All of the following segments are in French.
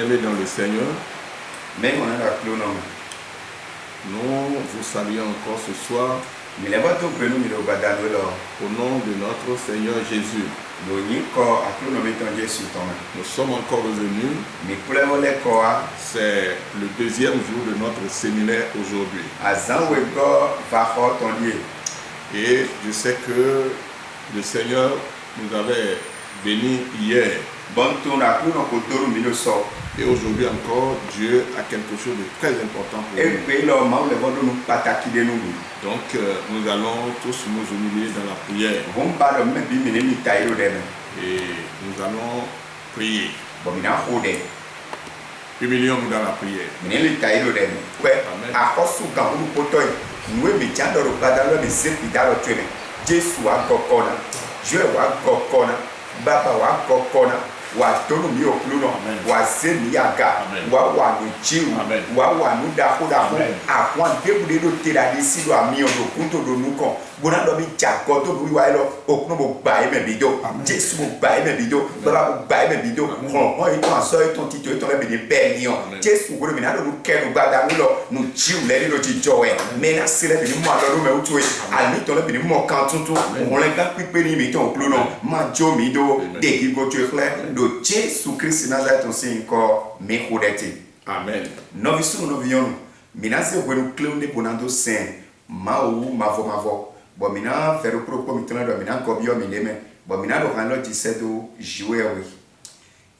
Bien-aimés dans le Seigneur, nous vous saluons encore ce soir au nom de notre Seigneur Jésus. Nous sommes encore revenus. C'est le deuxième jour de notre séminaire aujourd'hui. Et je sais que le Seigneur nous avait bénis hier. Et aujourd'hui encore, Dieu a quelque chose de très important pour nous. Donc nous allons tous nous humilier dans la prière. Et nous allons prier. Humilions-nous dans la prière. Wa tonu mi okluno wa zemi yaga wa nu jiu wa nu da koda fun akwan debude do tera de silo ami odo kunto do nuko bona do mi jago to bi wa lo okunu mo gba e me bido Jesu mo gba e me bido baba mo gba e me bido kon o ito aso ito tito ito le bi ni be ni o Jesu go mi na do nu kenu gbada mi lo nu jiu le ni lo ti jo e me na sile bi ni mo ado me utu e ani to le bi ni mo kan tuntun mo le ga pipe ni mi to okluno ma jo mi do de gi go tu e do Jésus Christ Nazareth aussi encore me kodete. Amen. Novisu novion. Minase gwenu cleunde bonando saint. Mao mavo. Bon mina faire propos mitona do mina kobio mineme. Bon mina do kanlo 17 jouer oui.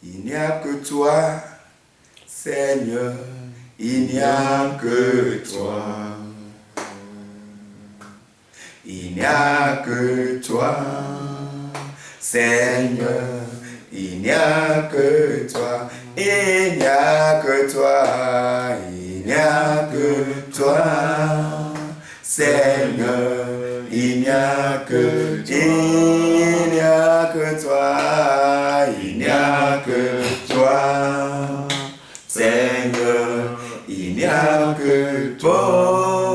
Il n'y a que toi Seigneur, il n'y a que toi. Il n'y a que toi Seigneur. Il n'y a que toi, il n'y a que toi, il n'y a que toi, Seigneur, il n'y a que toi, il n'y a que toi, il n'y a que toi, Seigneur, il n'y a que toi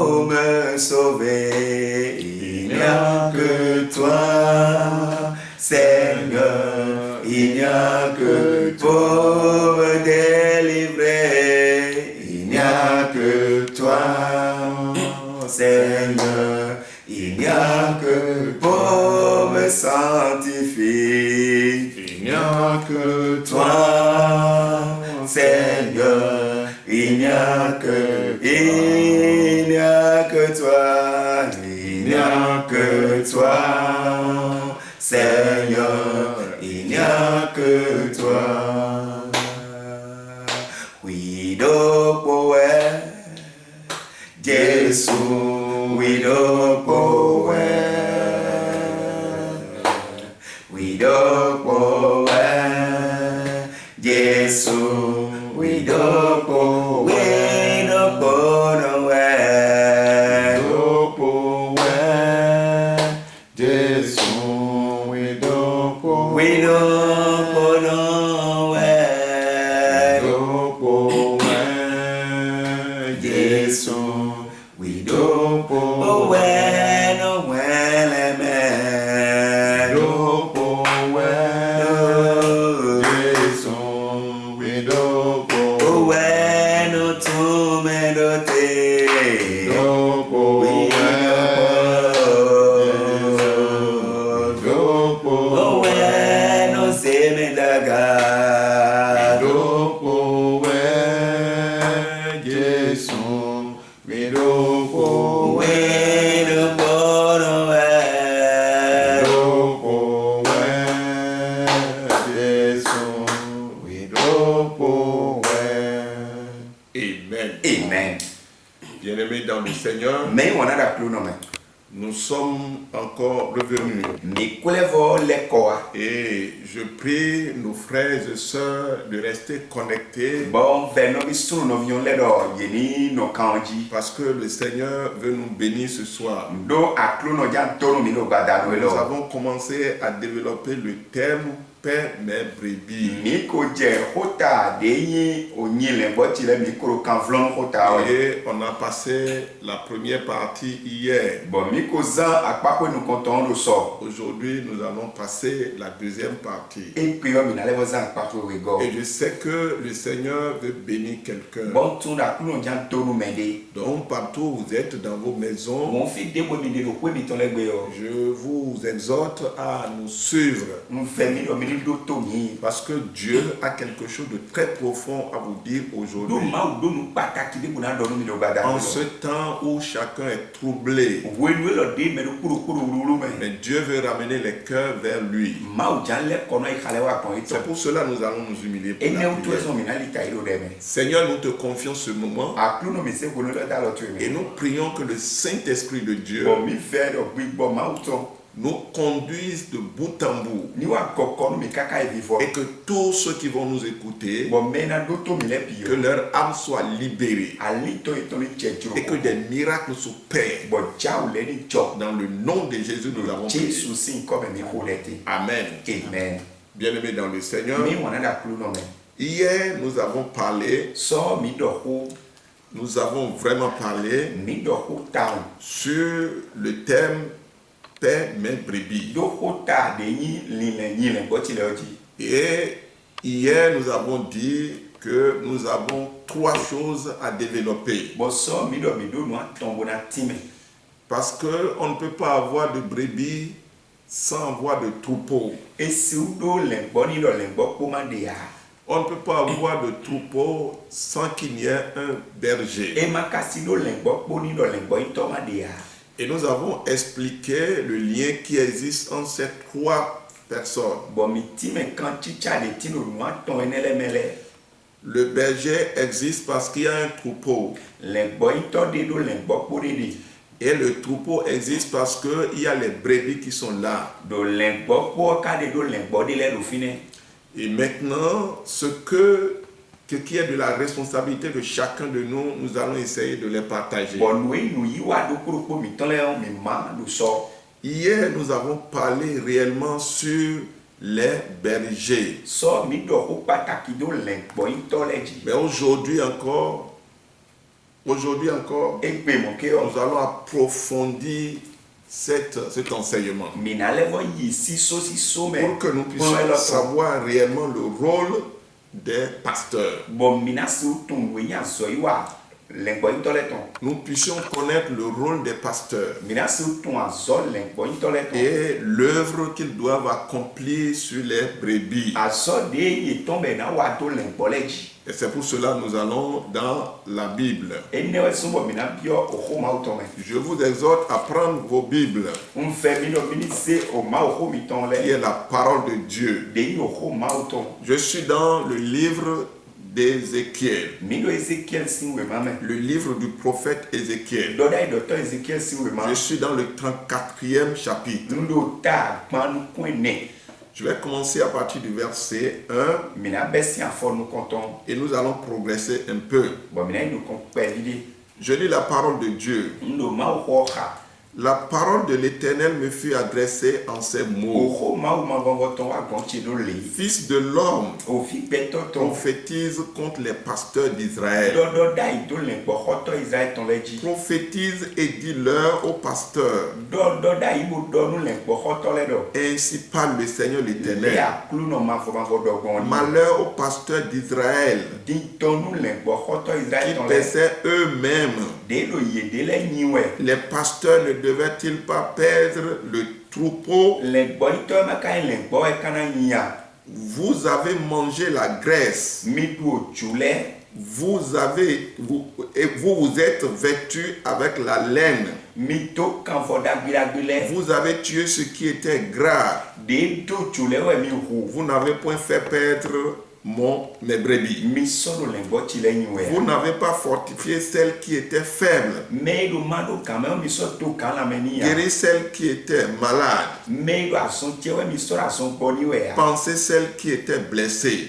pour me sauver, il n'y a que toi, Seigneur. Il n'y a que pour me délivrer, il n'y a que toi, Seigneur, il n'y a que pour me sanctifier, il n'y a que toi, Seigneur, il n'y a que toi, il n'y a que toi, Seigneur. Il n'y a que toi. We don't power. Jésus, we don't power. We don't power. Jésus, we don't power. We don't power. Jésus, we don't power. We don't go nowhere. Jesus, we don't go nowhere, man. Don't go nowhere. Jesus, we don't go nowhere. No tomato tea. Don't go nowhere. No semendaga. Don't go nowhere. Jesus, we don't go nowhere. Don't go nowhere. Don't go nowhere. Jesus, we don't go nowhere. Amen. Amen. Bien-aimés dans le Seigneur, nous sommes encore revenus. Et je prie nos frères et sœurs de rester connectés. Parce que le Seigneur veut nous bénir ce soir. Nous avons commencé à développer le thème paie mes brebis. Et on a passé la première partie hier. Aujourd'hui, nous allons passer la deuxième partie. Et je sais que le Seigneur veut bénir quelqu'un. Donc, partout vous êtes dans vos maisons, je vous exhorte à nous suivre. Parce que Dieu a quelque chose de très profond à vous dire aujourd'hui. En ce temps où chacun est troublé, mais Dieu veut ramener les cœurs vers lui. C'est pour cela que nous allons nous humilier pour la prière. Seigneur, nous te confions ce moment et nous prions que le Saint-Esprit de Dieu nous conduise de bout en bout et que tous ceux qui vont nous écouter, que leur âme soit libérée et que des miracles s'opèrent. Dans le nom de Jésus, nous avons prié. Amen. Bien-aimés dans le Seigneur, hier nous avons parlé, nous avons vraiment parlé sur le thème paie mes brebis. Et hier nous avons dit que nous avons trois choses à développer. Parce qu'on ne peut pas avoir de brebis sans avoir de troupeau. On ne peut pas avoir de troupeau sans qu'il y ait un berger. Et nous avons expliqué le lien qui existe entre ces trois personnes. Le berger existe parce qu'il y a un troupeau. Et le troupeau existe parce qu'il y a les brebis qui sont là. Et maintenant, ce qui est de la responsabilité de chacun de nous, nous allons essayer de les partager. Hier, nous avons parlé réellement sur les bergers. Mais aujourd'hui encore, nous allons approfondir cet enseignement pour que nous puissions savoir réellement le rôle des pasteurs. Nous puissions connaître le rôle des pasteurs et l'œuvre qu'ils doivent accomplir sur les brebis. Et c'est pour cela que nous allons dans la Bible. Je vous exhorte à prendre vos Bibles, qui est la parole de Dieu. Je suis dans le livre d'Ézéchiel, le livre du prophète Ézéchiel. Je suis dans le 34e chapitre. Je vais commencer à partir du verset 1 et nous allons progresser un peu. Je lis la parole de Dieu. La parole de l'Éternel me fut adressée en ces mots. Fils de l'homme, prophétise contre les pasteurs d'Israël. Prophétise et dis-leur aux pasteurs. Ainsi parle le Seigneur l'Éternel. Malheur aux pasteurs d'Israël qui paissaient eux-mêmes. Les pasteurs ne devaient-ils pas perdre le troupeau? Vous avez mangé la graisse. Vous vous êtes vêtus avec la laine. Vous avez tué ce qui était gras. Vous n'avez point fait perdre mes brebis. Vous n'avez pas fortifié celles qui étaient faibles. Guéri celles qui étaient malades. Pensez celles qui étaient blessées.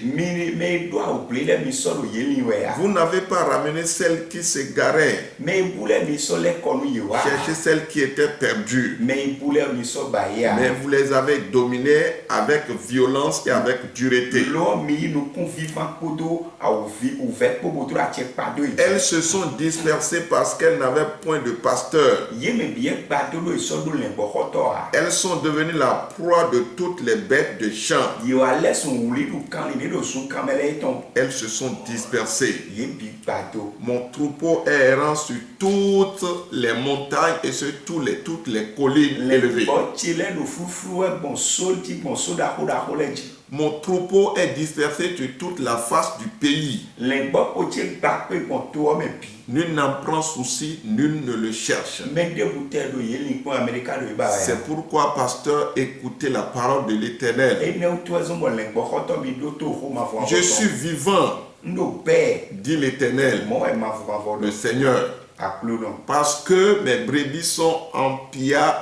Vous n'avez pas ramené celles qui s'égaraient. Cherchez celles qui étaient perdues. Mais vous les avez dominées avec violence et avec dureté. Elles se sont dispersées parce qu'elles n'avaient point de pasteur. Elles sont devenues la proie de toutes les bêtes de champ. Elles se sont dispersées. Mon troupeau est errant sur toutes les montagnes et sur toutes les collines élevées. Mon troupeau est dispersé sur toute la face du pays. Nul n'en prend souci, nul ne le cherche. C'est pourquoi, pasteur, écoutez la parole de l'Éternel. Je suis vivant, dit l'Éternel, le Seigneur. Parce que mes brebis sont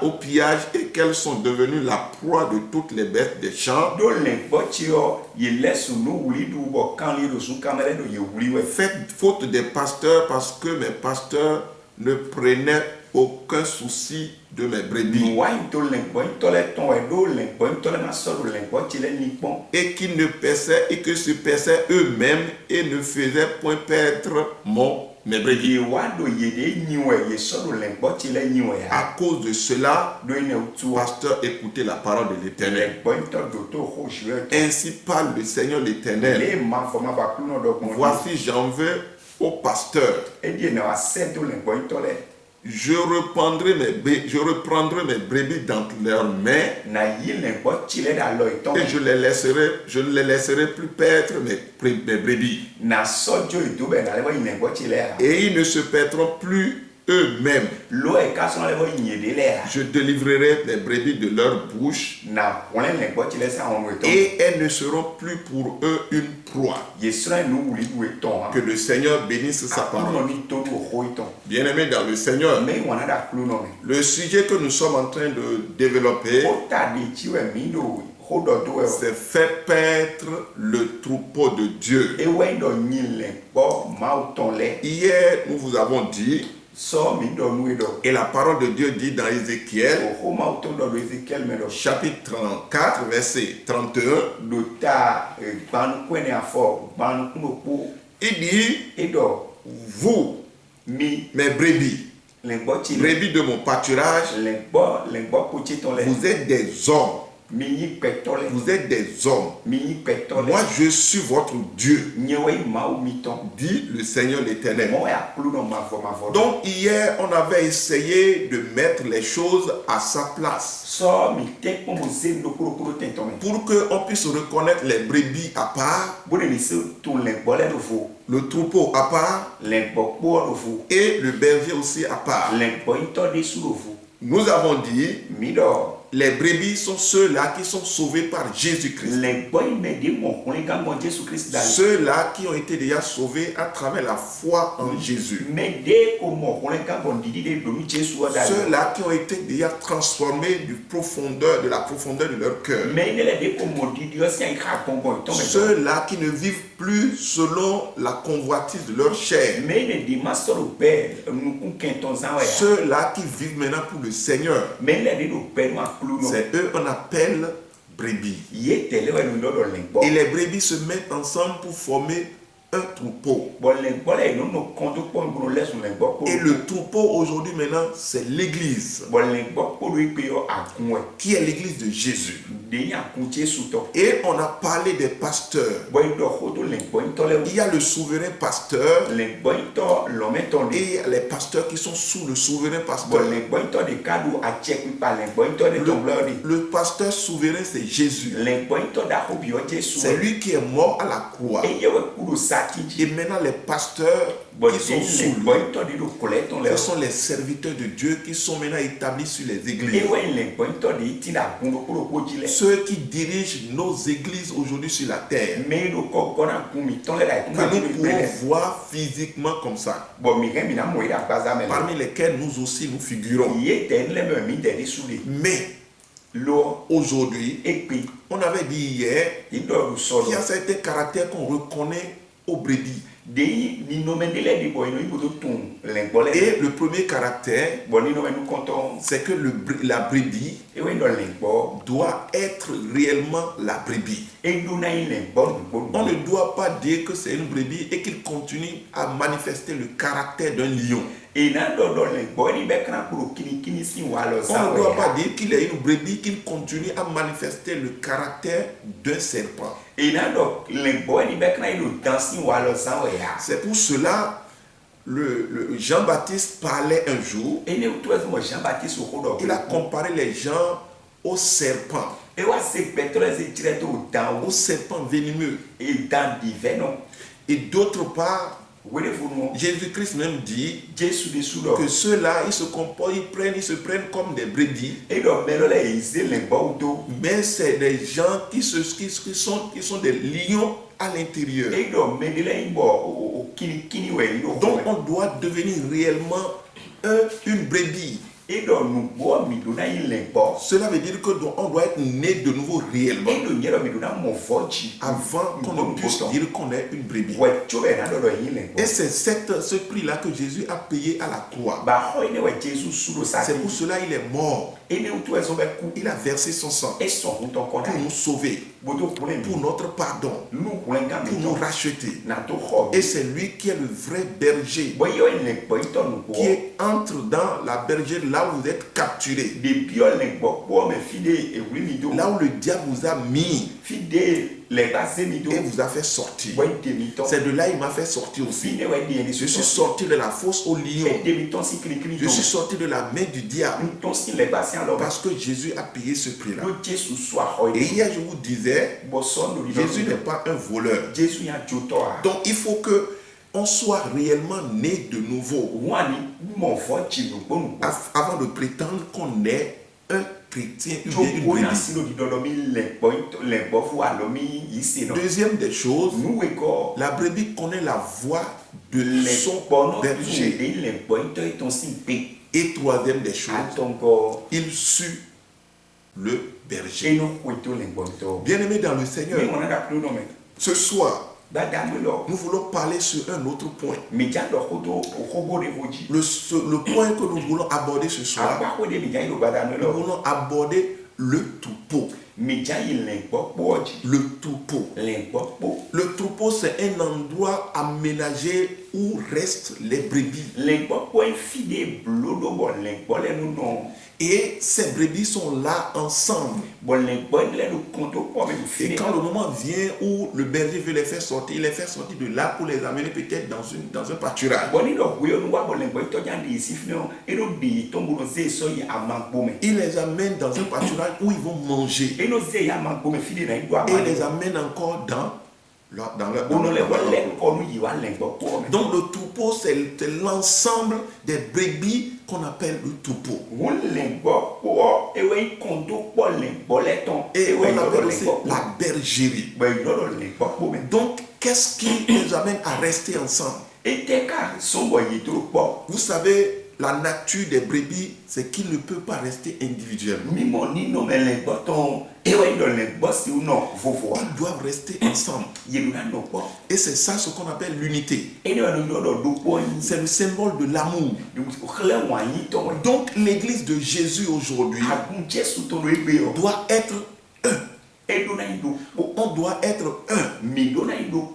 au pillage et qu'elles sont devenues la proie de toutes les bêtes des champs. Faites faute des pasteurs parce que mes pasteurs ne prenaient aucun souci de mes brebis. Et qu'ils ne paissaient et que se paissaient eux-mêmes et ne faisaient point perdre mes brebis. À cause de cela, pasteur, écoutez la parole de l'Éternel. Ainsi parle le Seigneur l'Éternel. Voici, j'en veux au pasteur. Je reprendrai mes brebis dans leurs mains et je ne les laisserai plus perdre mes brebis. Et ils ne se perdront plus eux-mêmes. Je délivrerai mes brebis de leur bouche et elles ne seront plus pour eux une proie. Que le Seigneur bénisse sa parole. Bien-aimés dans le Seigneur, le sujet que nous sommes en train de développer, c'est faire paître le troupeau de Dieu. Hier, nous vous avons dit, et la parole de Dieu dit dans Ézéchiel, chapitre 34, verset 31, il dit, vous, mes brebis, brebis de mon pâturage, vous êtes des hommes. Vous êtes des hommes. Moi, je suis votre Dieu, dit le Seigneur l'Éternel. Donc, hier, on avait essayé de mettre les choses à sa place pour qu'on puisse reconnaître les brebis à part, le troupeau à part et le berger aussi à part. Nous avons dit, les brebis sont ceux-là qui sont sauvés par Jésus-Christ. Ceux-là qui ont été déjà sauvés à travers la foi en Jésus. Ceux-là qui ont été déjà transformés de la profondeur de leur cœur. Ceux-là qui ne vivent plus selon la convoitise de leur chair. Ceux-là qui vivent maintenant pour le Seigneur. C'est eux qu'on appelle brebis. Et les brebis se mettent ensemble pour former un troupeau. Et le troupeau aujourd'hui maintenant, c'est l'église. Qui est l'église de Jésus. Et on a parlé des pasteurs. Il y a le souverain pasteur et les pasteurs qui sont sous le souverain pasteur. Le pasteur souverain, c'est Jésus. C'est lui qui est mort à la croix. Et maintenant, les pasteurs qui sont sous lui, ce sont les serviteurs de Dieu qui sont maintenant établis sur les églises. Ceux qui dirigent nos églises aujourd'hui sur la terre, que nous pouvons voir physiquement comme ça, parmi lesquels nous aussi nous figurons. Mais aujourd'hui, on avait dit hier qu'il y a certains caractères qu'on reconnaît aux brebis. Et le premier caractère, c'est que la brebis doit être réellement la brebis. On ne doit pas dire que c'est une brebis et qu'il continue à manifester le caractère d'un lion. On ne doit pas dire qu'il est une brebis qu'il continue à manifester le caractère d'un serpent. C'est pour cela le Jean-Baptiste parlait un jour. Il a comparé les gens aux serpents. Aux serpents venimeux. Et d'autre part, Jésus-Christ même dit que ceux-là, ils se prennent comme des brebis. Mais c'est des gens qui sont des lions à l'intérieur. Donc on doit devenir réellement une brebis. Cela veut dire qu'on doit être né de nouveau réellement avant qu'on ne puisse dire qu'on est une brebis. Et c'est ce prix-là que Jésus a payé à la croix. C'est pour cela qu'il est mort. Il a versé son sang pour nous sauver, pour notre pardon, pour nous racheter. Et c'est lui qui est le vrai berger, qui entre dans la bergerie là où vous êtes capturés, là où le diable vous a mis et vous a fait sortir. C'est de là il m'a fait sortir aussi. Je suis sorti de la fosse au lion. Je suis sorti de la main du diable parce que Jésus a payé ce prix-là. Et hier je vous disais, Jésus n'est pas un voleur. Donc il faut que on soit réellement né de nouveau avant de prétendre qu'on est un chrétien ou bien une brebis. Deuxième des choses, la brebis connaît la voix de son berger. Et troisième des choses, il suit le berger. Bien-aimé dans le Seigneur, ce soir, nous voulons parler sur un autre point. Le point que nous voulons aborder ce soir, nous voulons aborder le troupeau. Le troupeau. Le troupeau, c'est un endroit aménagé où restent les brebis. Et ces brebis sont là ensemble. Et quand le moment vient où le berger veut les faire sortir, il les fait sortir de là pour les amener peut-être dans un pâturage. Il les amène dans un pâturage où ils vont manger. Et il les amène encore dans donc le troupeau, c'est l'ensemble des brebis qu'on appelle le troupeau. Et on appelle aussi la bergerie. Donc, qu'est-ce qui nous amène à rester ensemble? Vous savez, la nature des brebis, c'est qu'il ne peut pas rester individuellement. Ils doivent rester ensemble. Et c'est ça ce qu'on appelle l'unité. C'est le symbole de l'amour. Donc l'église de Jésus aujourd'hui doit être un. On doit être un.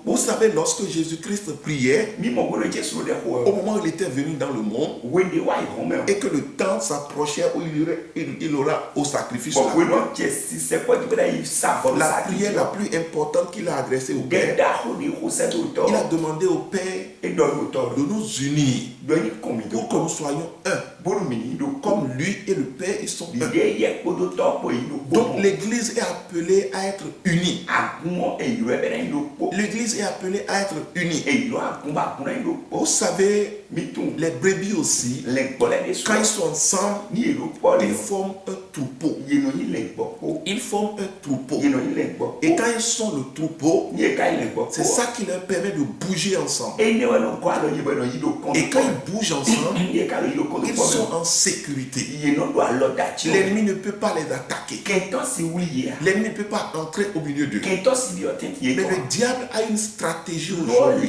Vous savez, lorsque Jésus-Christ priait, au moment où il était venu dans le monde, et que le temps s'approchait où il aura au sacrifice la prière la plus importante qu'il a adressée au Père, il a demandé au Père de nous unir pour que nous soyons un. Comme lui et le Père, ils sont un. Donc l'église est appelée à être unie. L'église est appelée à être unie. Vous savez, les brebis aussi, quand ils sont ensemble, ils forment un troupeau. Ils forment un troupeau. Et quand ils sont le troupeau, c'est ça qui leur permet de bouger ensemble. Et quand ils bougent ensemble, ils sont en sécurité. L'ennemi ne peut pas les attaquer. L'ennemi ne peut pas entrer au milieu d'eux. Mais le diable a une stratégie aujourd'hui.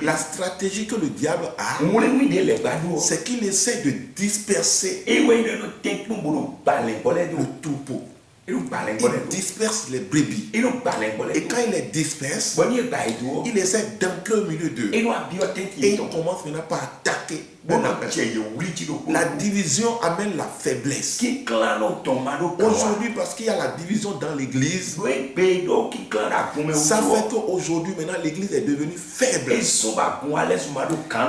La stratégie que le diable a, c'est qu'il essaie de disperser le troupeau. Il disperse les brebis. Et quand il les disperse, il essaie d'entrer au milieu d'eux. Et il commence maintenant par attaquer. La division amène la faiblesse. Aujourd'hui, parce qu'il y a la division dans l'église, ça fait qu'aujourd'hui, maintenant, l'église est devenue faible.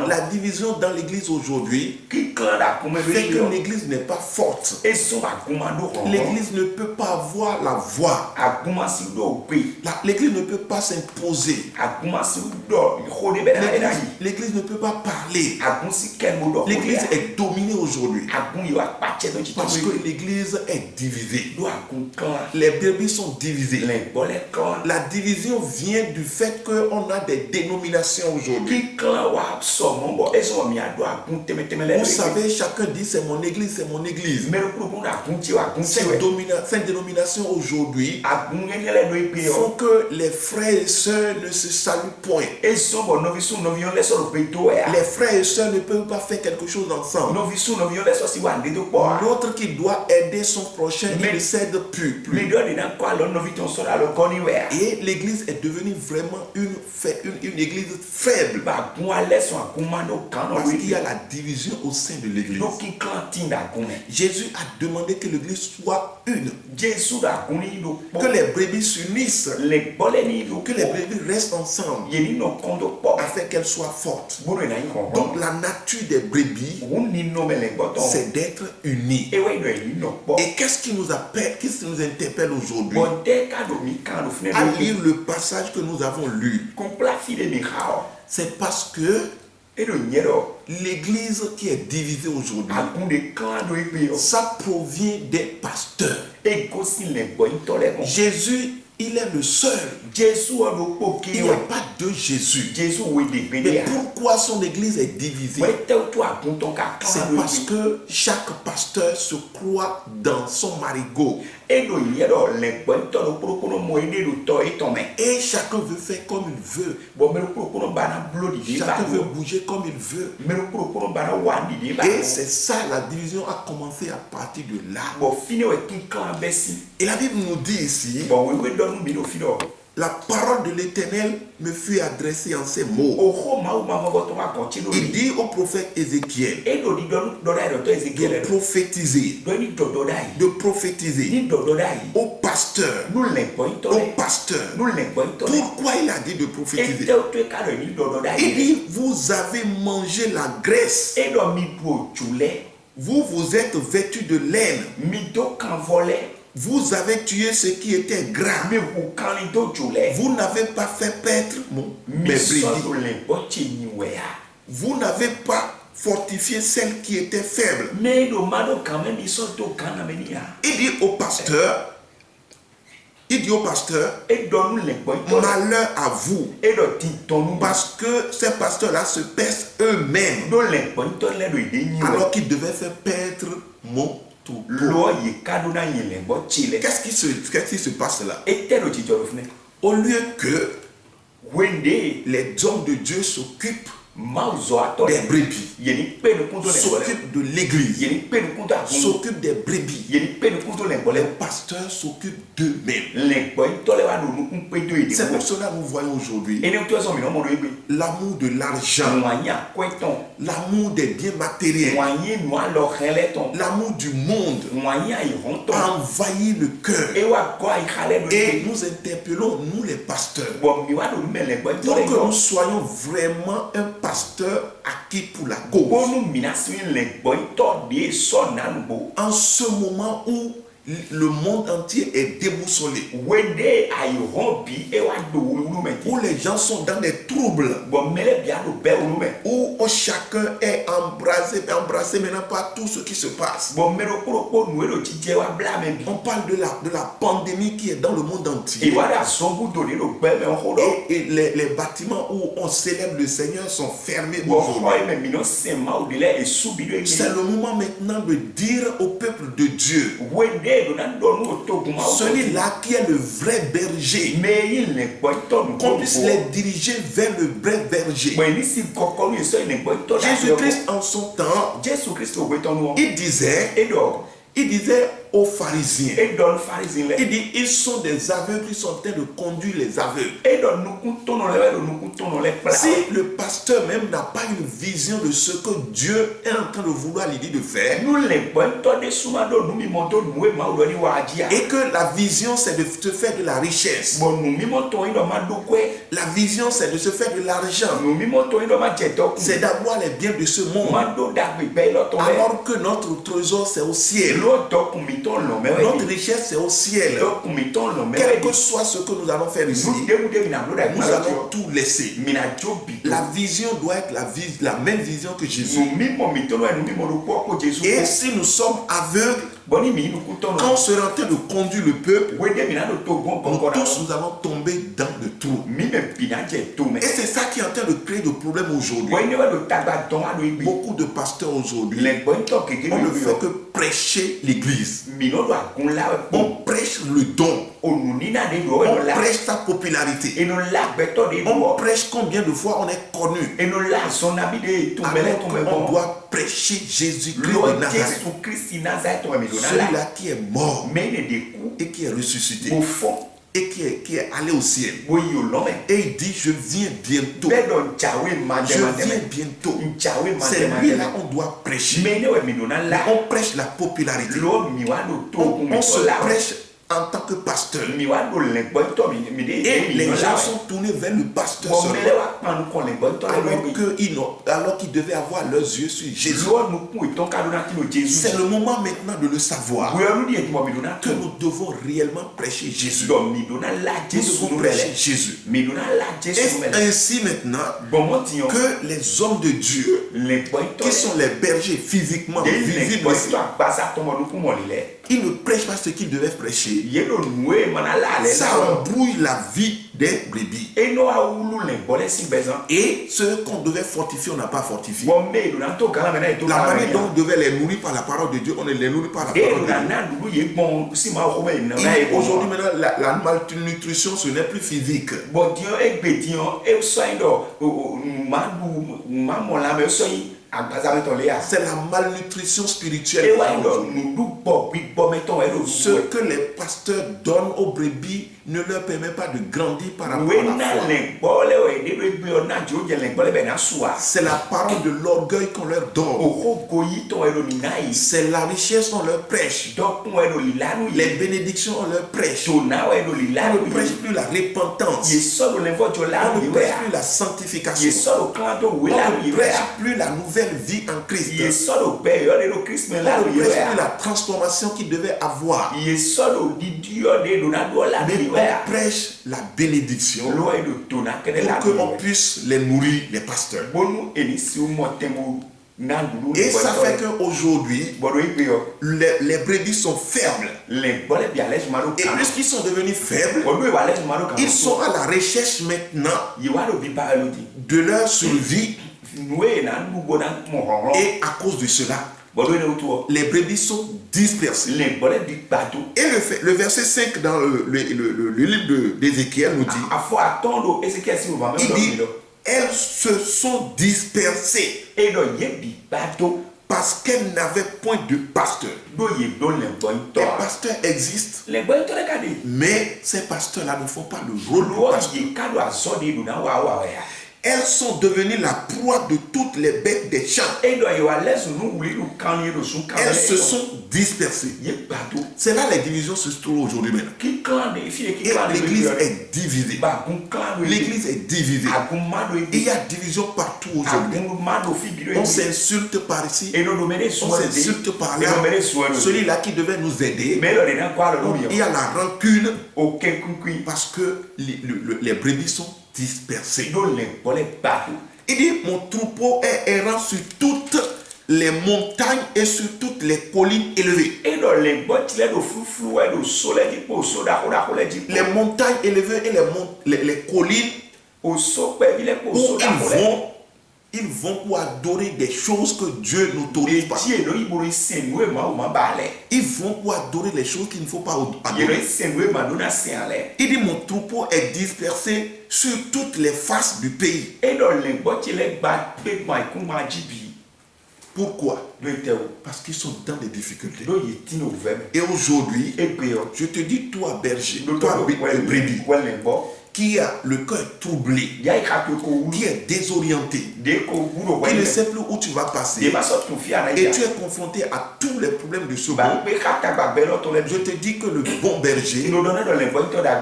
La division dans l'église aujourd'hui fait que l'église n'est pas forte. L'église ne peut pas avoir la voix. L'église ne peut pas s'imposer. L'église ne peut pas parler. L'église est dominée aujourd'hui parce que l'église est divisée. Les brebis sont divisées. La division vient du fait qu'on a des dénominations aujourd'hui. Vous savez, chacun dit c'est mon église, c'est mon église. Cette dénomination aujourd'hui font que les frères et sœurs ne se saluent point. Les frères et sœurs ne peuvent pas faire quelque chose ensemble. L'autre qui doit aider son prochain, il ne s'aide plus. Et l'église est devenue vraiment une église faible. Parce qu'il y a la division au sein de l'église. Jésus a demandé que l'église soit une. Que les brebis s'unissent. Que les brebis restent ensemble. Afin qu'elles soient fortes. Donc la nature des brebis, c'est d'être unis. Et qu'est-ce qui nous appelle, qu'est-ce qui nous interpelle aujourd'hui à lire le passage que nous avons lu? C'est parce que l'église qui est divisée aujourd'hui, ça provient des pasteurs. Jésus, il est le seul. Il n'y a pas de Jésus. Mais pourquoi son église est divisée? C'est parce que chaque pasteur se croit dans son marigot. Et chacun veut faire comme il veut. Chacun veut bouger comme il veut. Et c'est ça, la division a commencé à partir de là. Et la Bible nous dit ici, la parole de l'Éternel me fut adressée en ces mots. Il dit au prophète Ézéchiel de prophétiser. Au pasteur. Pourquoi il a dit de prophétiser? Il dit, vous avez mangé la graisse. Vous êtes vêtus de laine. Vous avez tué ce qui était gras. Vous n'avez pas fait paître mes brebis. Vous n'avez pas fortifié celle qui était faible. Il dit au pasteur, malheur à vous, parce que ces pasteurs-là se pèsent eux-mêmes, alors qu'ils devaient faire paître mon troupeau. Qu'est-ce qui se passe là? Au lieu que les hommes de Dieu s'occupent des brebis, s'occupe de l'église, s'occupe des brebis, les pasteurs s'occupent d'eux-mêmes. C'est pour cela que nous voyons aujourd'hui l'amour de l'argent, l'amour des biens matériels, l'amour du monde a envahi le cœur. Et nous interpellons, nous les pasteurs, pour que nous soyons vraiment un pasteur pasteur acquis pour la cause. En ce moment où le monde entier est déboussolé, où les gens sont dans des troubles, où chacun est embrassé maintenant par tout ce qui se passe. On parle de la pandémie qui est dans le monde entier. Et les bâtiments où on célèbre le Seigneur sont fermés aujourd'hui. C'est le moment maintenant de dire au peuple de Dieu, celui-là qui est le vrai berger, qu'on puisse les diriger vers le vrai berger. Jésus-Christ en son temps, il disait aux pharisiens, il dit, ils sont des aveugles qui sont en train de conduire les aveugles. Si le pasteur même n'a pas une vision de ce que Dieu est en train de vouloir lui dire de faire, et que la vision c'est de se faire de la richesse, la vision c'est de se faire de l'argent, c'est d'avoir les biens de ce monde, alors que notre trésor c'est au ciel. Notre richesse c'est au ciel. Quel que soit ce que nous allons faire ici, nous allons tout laisser. La vision doit être la même vision que Jésus. Et si nous sommes aveugles, quand on sera en train de conduire le peuple, nous tous nous allons tomber dans le trou. Et c'est ça qui est en train de créer des problèmes aujourd'hui. Beaucoup de pasteurs aujourd'hui, on ne fait que prêcher l'église. On prêche le don. On prêche sa popularité. On prêche combien de fois on est connu. Alors qu'on doit prêcher Jésus-Christ de Nazareth. Celui-là qui est mort et qui est ressuscité et qui est allé au ciel. Et il dit, je viens bientôt. Je viens bientôt. C'est lui-là on doit prêcher. On prêche la popularité. On se prêche en tant que pasteur. Et les gens sont tournés vers le pasteur seulement. Alors qu'ils devaient avoir leurs yeux sur Jésus. C'est le moment maintenant de le savoir. Que nous devons réellement prêcher Jésus. Nous devons prêcher Jésus. Et ainsi maintenant que les hommes de Dieu, qui sont les bergers physiquement, visibles, ils ne prêchent pas ce qu'ils devaient prêcher. Ça embrouille la vie des brebis. Et ce qu'on devait fortifier, on n'a pas fortifié. La manière dont on devait les nourrir par la parole de Dieu, on ne les nourrit pas la parole de Dieu. Aujourd'hui, maintenant, la malnutrition, ce n'est plus physique. C'est la malnutrition spirituelle. Ce que les pasteurs donnent aux brebis ne leur permet pas de grandir par rapport à la foi. C'est la parole de l'orgueil qu'on leur donne. C'est la richesse qu'on leur prêche. Les bénédictions on leur prêche. On ne prêche plus la repentance. On ne prêche plus la sanctification. On ne prêche plus la nouvelle vie en Christ. On ne prêche plus la transformation qu'il devait avoir. Mais on prêche la bénédiction pour qu'on puisse les nourrir, les pasteurs. Et ça fait qu'aujourd'hui, les brebis sont faibles. Et puisqu'ils sont devenus faibles, ils sont à la recherche maintenant de leur survie. Et à cause de cela, les brebis sont dispersées. Et le verset 5 dans le livre d'Ézéchiel nous dit, il dit, elles se sont dispersées parce qu'elles n'avaient point de pasteur. Les pasteurs existent, mais ces pasteurs-là ne font pas le rôle de pasteur. Elles sont devenues la proie de toutes les bêtes des champs. Elles se sont dispersés. C'est là les divisions se trouvent aujourd'hui maintenant. Et l'église est divisée. L'église est divisée. Il y a division partout aujourd'hui. On s'insulte par ici. On s'insulte par là. Celui-là qui devait nous aider. Il y a la rancune. Parce que les brebis sont dispersées. Il dit, mon troupeau est errant sur toutes les montagnes et sur toutes les collines élevées. Les montagnes élevées et les collines où ils vont pour adorer des choses que Dieu n'autorise pas. Ils vont pour adorer les choses qu'il ne faut pas adorer. Il dit, mon troupeau est dispersé sur toutes les faces du pays. Pourquoi? Parce qu'ils sont dans des difficultés. Et aujourd'hui, je te dis, toi berger, toi brebis, qui a le cœur troublé, qui est désorienté, qui ne sait plus où tu vas passer, et tu es confronté à tous les problèmes de ce monde, je te dis que le bon berger,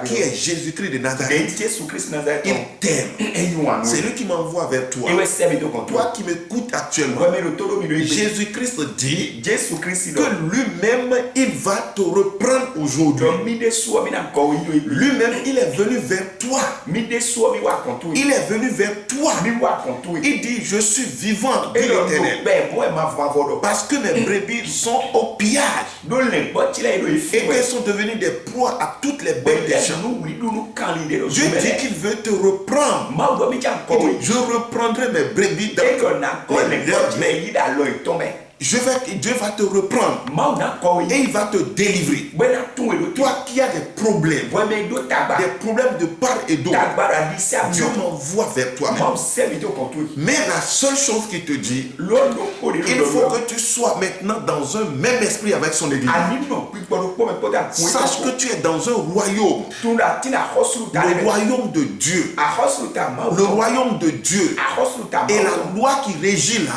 qui est Jésus-Christ de Nazareth, il t'aime. C'est lui qui m'envoie vers toi. Toi qui m'écoutes actuellement, Jésus-Christ dit que lui-même, il va te reprendre aujourd'hui. Lui-même, il est venu vers toi. Il est venu vers toi. Il dit, je suis vivant, dit l'Éternel, parce que mes brebis sont au pillage et qu'elles sont devenues des proies à toutes les bêtes des champs. Dieu dit qu'il veut te reprendre. Il dit, je reprendrai mes brebis dans Dieu va te reprendre et il va te délivrer. Toi qui as des problèmes de part et d'autre, Dieu m'envoie vers toi. Mais la seule chose qu'il te dit, il faut que tu sois maintenant dans un même esprit avec son église. Sache que tu es dans un royaume, le royaume de Dieu. Le royaume de Dieu. Et la loi qui régit là,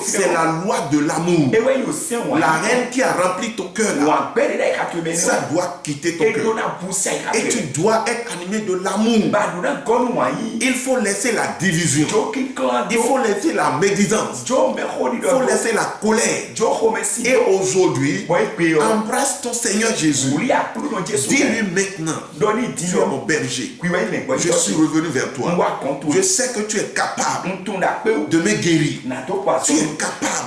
c'est la loi de l'amour. La reine qui a rempli ton cœur là, ça doit quitter ton cœur. Et tu dois être animé de l'amour. Il faut laisser la division. Il faut laisser la médisance. Il faut laisser la colère. Et aujourd'hui, embrasse ton Seigneur Jésus. Dis-lui maintenant, tu es mon berger. Je suis revenu vers toi. Je sais que tu es capable de me guérir. Tu es capable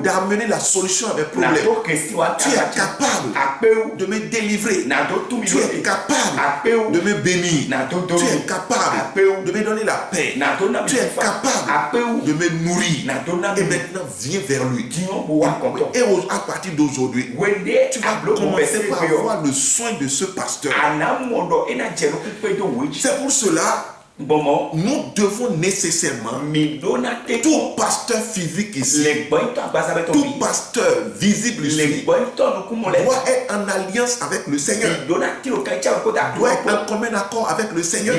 d'amener la solution à mes problèmes. Tu es capable de me délivrer. Tu es capable de me bénir. Tu es capable de me donner la paix. Tu es capable de me nourrir. Et maintenant, viens vers lui. Et à partir d'aujourd'hui, tu vas commencer par avoir le soin de ce pasteur. C'est pour cela, nous devons nécessairement, tout pasteur physique ici, tout pasteur visible ici, doit être en alliance avec le Seigneur, doit être en commun accord avec le Seigneur.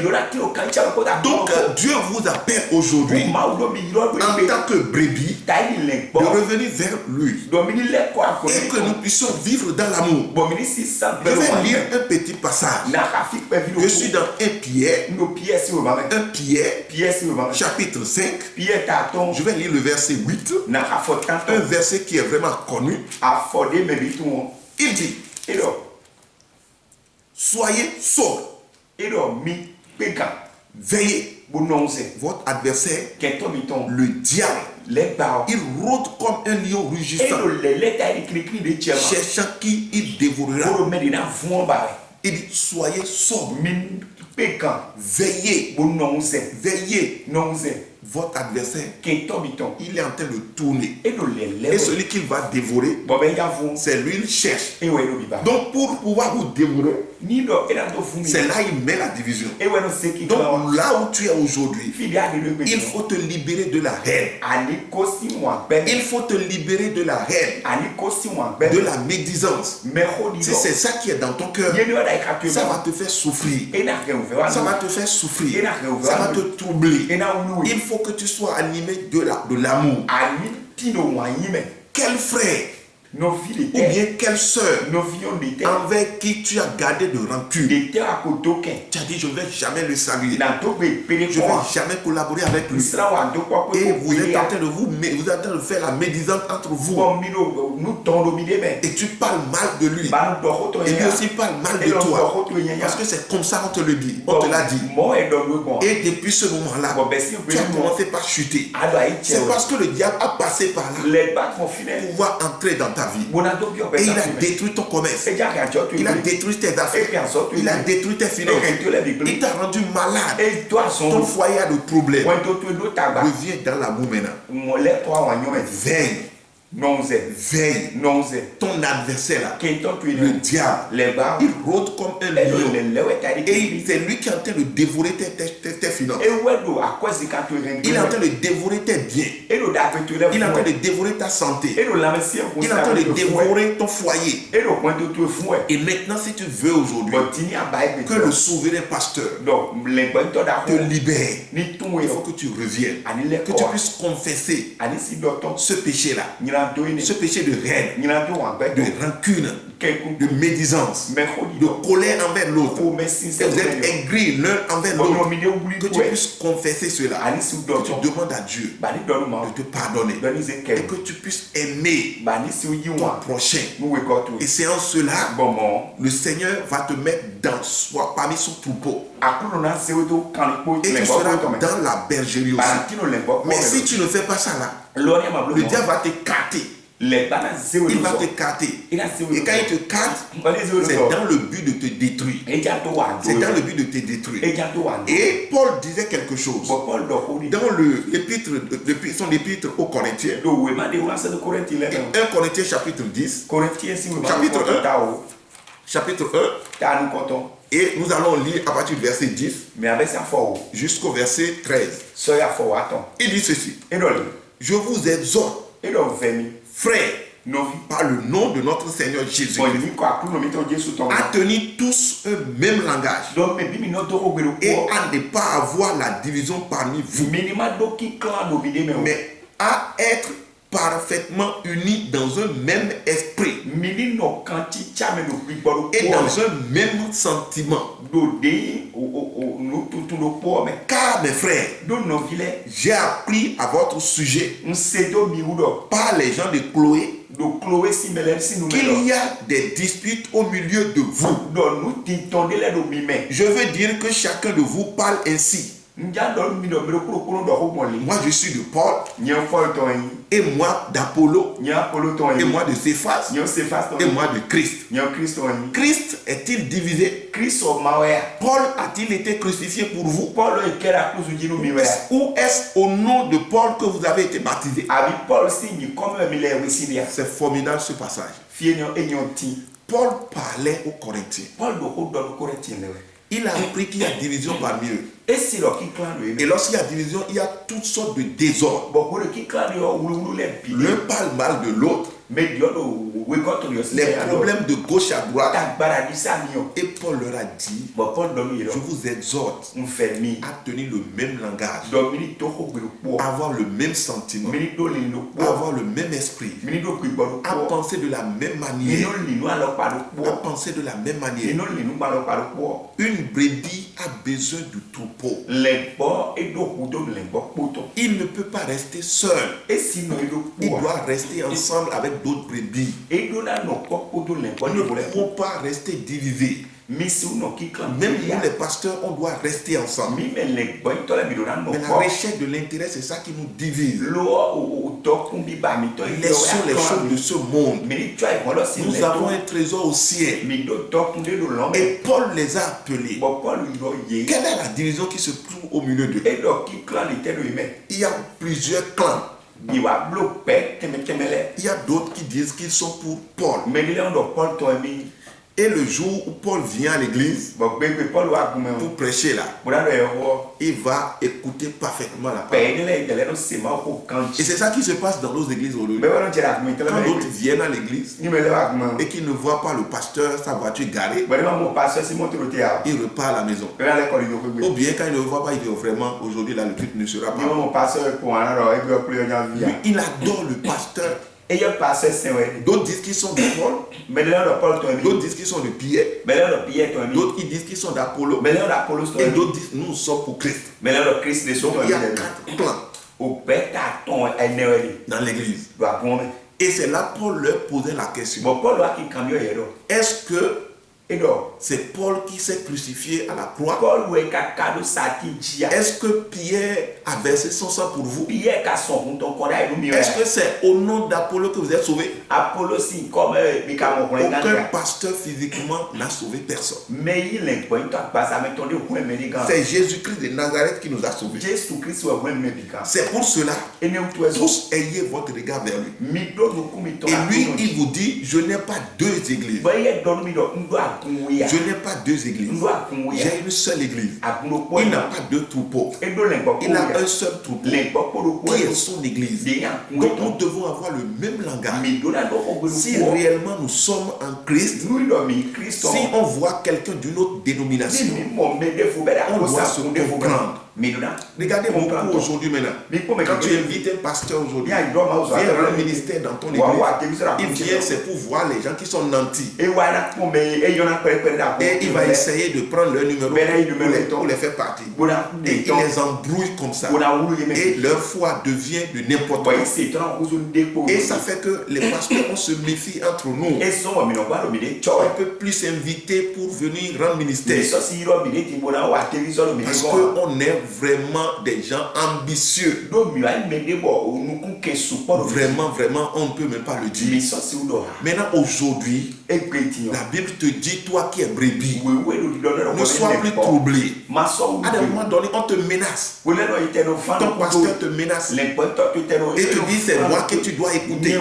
Donc Dieu vous appelle aujourd'hui en tant que brebis de revenir vers lui et que nous puissions vivre dans l'amour. Je vais lire un petit passage. Je suis dans 1 Pierre, chapitre 5. Je vais lire le verset 8. Un verset qui est vraiment connu. Il dit, soyez sobres. Veillez. Votre adversaire, le diable, il rôde comme un lion rugissant, cherchant qui il dévorera. Il dit, soyez sobres. Veillez. Veillez. Votre adversaire, il est en train de tourner. Et celui qu'il va dévorer, c'est lui, il cherche. Donc pour pouvoir vous dévorer, c'est là il met la division. Donc là où tu es aujourd'hui, il faut te libérer de la haine. Il faut te libérer de la haine, de la médisance. Si c'est ça qui est dans ton cœur, ça va te faire souffrir. Ça va te faire souffrir. Ça va te troubler. Il faut que tu sois animé de l'amour. Quel frère Nos filles ou bien quelle sœur nos filles envers qui tu as gardé de rancune. Tu as dit je ne vais jamais le saluer. Je ne vais jamais collaborer avec lui. Et vous êtes en train de vous êtes en train de faire la médisance entre vous. Et tu parles mal de lui. Et lui aussi parle mal de toi. Parce que c'est comme ça on te le dit. On te l'a dit. Et depuis ce moment-là, tu as commencé par chuter. C'est parce que le diable a passé par là pour pouvoir entrer dans ta vie. Et il a détruit ton commerce. Il a détruit tes affaires. Il a détruit tes finances. Il t'a rendu malade. Ton foyer a de problèmes. Reviens dans l'amour maintenant. Veille. Veille. Ton adversaire là, le diable, il rôde comme un lion. Et c'est lui qui est en train de dévorer tes finances. Il est en train de dévorer tes biens. Il est en train de dévorer ta santé. Il est en train de dévorer ton foyer. Et maintenant, si tu veux aujourd'hui que le souverain pasteur te libère, il faut que tu reviennes, que tu puisses confesser ce péché-là. Ce péché de haine, de rancune, de médisance, de colère envers l'autre. Vous êtes aigris l'un envers l'autre. Que tu puisses confesser cela. Que tu demandes à Dieu de te pardonner. Et que tu puisses aimer ton prochain. Et c'est en cela, le Seigneur va te mettre parmi son troupeau. Et tu seras dans la bergerie aussi. Mais si tu ne fais pas ça là, le diable va t'écarter. Il va t'écarter. Et quand il te carte, c'est dans le but de te détruire. C'est dans le but de te détruire. Et Paul disait quelque chose. Dans son épître aux Corinthiens. 1 Corinthiens chapitre 10. Chapitre 1. Et nous allons lire à partir du verset 10 jusqu'au verset 13. Il dit ceci. Je vous exhorte, frères, par le nom de notre Seigneur Jésus, à tenir tous un même langage et à ne pas avoir la division parmi vous, mais à être parfaitement unis dans un même esprit et dans un même sentiment. Car mes frères, j'ai appris à votre sujet par les gens de Chloé qu'il y a des disputes au milieu de vous. Je veux dire que chacun de vous parle ainsi. Moi je suis de Paul, et moi d'Apollo, et moi de Céphas, et moi de Christ. Christ est-il divisé? Paul a-t-il été crucifié pour vous? Ou est-ce au nom de Paul que vous avez été baptisé? C'est formidable ce passage. Paul parlait aux Corinthiens. Il a appris qu'il y a division parmi eux. Et lorsqu'il y a division, il y a toutes sortes de désordres. L'un parle mal de l'autre. Les problèmes de gauche à droite. Et Paul leur a dit, je vous exhorte à tenir le même langage, à avoir le même sentiment, à avoir le même esprit, à penser de la même manière, à penser de la même manière. Une brebis a besoin du troupeau. Il ne peut pas rester seul. Il doit rester ensemble avec d'autres brebis. Nous ne pouvons pas rester divisés. Même nous les pasteurs, on doit rester ensemble. Mais la recherche de l'intérêt, c'est ça qui nous divise. Laissons les choses de ce monde. Nous avons un trésor au ciel. Et Paul les a appelés. Quelle est la division qui se trouve au milieu d'eux? Il y a plusieurs clans. Il y a d'autres qui disent qu'ils sont pour Paul. Et le jour où Paul vient à l'église pour prêcher là, il va écouter parfaitement la parole. Et c'est ça qui se passe dans nos églises aujourd'hui. Quand d'autres viennent à l'église et qu'ils ne voient pas le pasteur, sa voiture garée, il repart à la maison. Ou bien quand il ne voit pas, il dit vraiment aujourd'hui là le culte ne sera pas. Lui, il adore le pasteur. D'autres disent qu'ils sont de Paul. D'autres disent qu'ils sont de Pierre. D'autres qui disent qu'ils sont d'Apollo. Et d'autres disent nous sommes pour Christ. Donc il y a 4 plans dans l'église. Et c'est là Paul leur posait la question. Est-ce que c'est Paul qui s'est crucifié à la croix? Est-ce que Pierre a versé son sang pour vous? Est-ce que c'est au nom d'Apollo que vous êtes sauvés? Aucun pasteur physiquement n'a sauvé personne. C'est Jésus-Christ de Nazareth qui nous a sauvés. C'est pour cela, tous ayez votre regard vers lui. Et lui, il vous dit, je n'ai pas 2 églises. Je n'ai pas 2 églises. J'ai une seule église. Il n'a pas 2 troupeaux. Il a un seul troupeau qui est son église. Donc nous devons avoir le même langage. Si réellement nous sommes en Christ, si on voit quelqu'un d'une autre dénomination, on doit se comprendre. Regardez beaucoup aujourd'hui maintenant. Quand tu invites un pasteur aujourd'hui, il vient rendre un ministère dans ton église. Il vient, c'est pour voir les gens qui sont nantis. Et il va essayer de prendre leur numéro pour les faire partir. Et il les embrouille comme ça. Et leur foi devient de n'importe quoi. Et ça fait que les pasteurs, on se méfie entre nous. On peut plus s'inviter pour venir rendre ministère. Parce qu'on est vraiment des gens ambitieux. Vraiment, on ne peut même pas le dire. Maintenant, aujourd'hui, la Bible te dit, toi qui es brebis, ne sois plus troublé. À un moment donné, on te menace. Ton pasteur te menace. Et te dit, c'est moi que tu dois écouter.